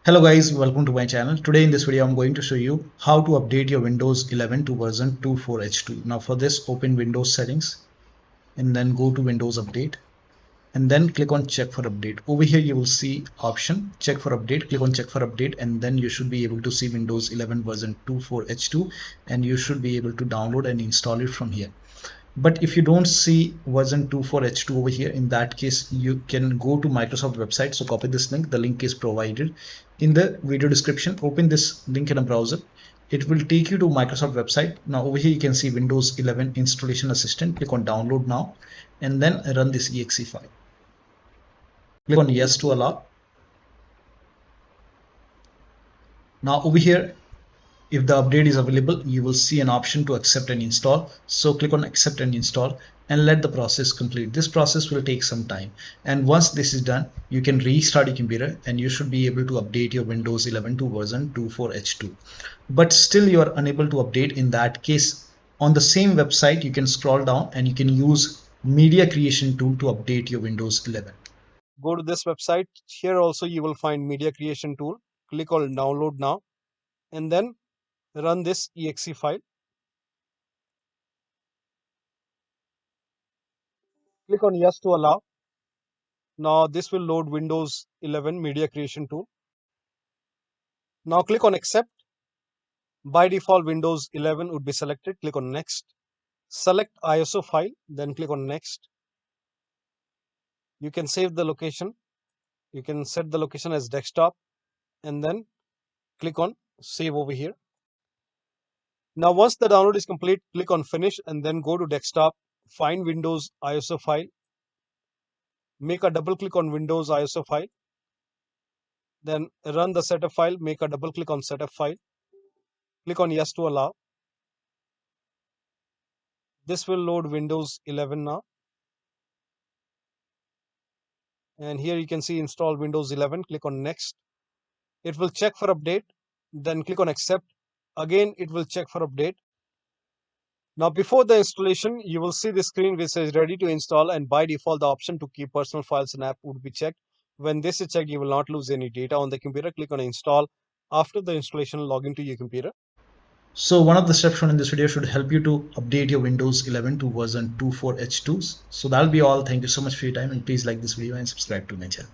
Hello guys, welcome to my channel. Today in this video I'm going to show you how to update your Windows 11 to version 24H2. Now for this, open Windows settings and then go to Windows Update and then click on check for update. Over here you will see option check for update. Click on check for update and then you should be able to see Windows 11 version 24H2 and you should be able to download and install it from here. But if you don't see version 24H2 over here, in that case you can go to Microsoft website. So copy this link. The link is provided in the video description. Open this link in a browser. It will take you to Microsoft website. Now over here you can see Windows 11 installation assistant. Click on download now and then run this exe file. Click on yes to allow. Now over here, if the update is available, you will see an option to accept and install. So click on accept and install and let the process complete. This process will take some time. And once this is done, you can restart your computer and you should be able to update your Windows 11 to version 24H2. But still you are unable to update. In that case, on the same website, you can scroll down and you can use media creation tool to update your Windows 11. Go to this website. Here also you will find media creation tool. Click on download now and then run this exe file. Click on yes to allow. Now this will load Windows 11 media creation tool. Now click on accept. By default Windows 11 would be selected. Click on next. Select ISO file, then click on next. You can save the location. You can set the location as desktop and then click on save over here. Now once the download is complete, click on finish and then go to desktop, find Windows ISO file, make a double click on Windows ISO file, then run the setup file, make a double click on setup file, click on yes to allow. This will load Windows 11 now. And here you can see install Windows 11, click on next. It will check for update, then click on accept. Again, it will check for update. Now before the installation, you will see the screen which says ready to install, and by default the option to keep personal files and app would be checked. When this is checked, you will not lose any data on the computer. Click on install. After the installation, log into your computer. So one of the steps shown in this video should help you to update your Windows 11 to version 24H2. So that'll be all. Thank you so much for your time and please like this video and subscribe to my channel.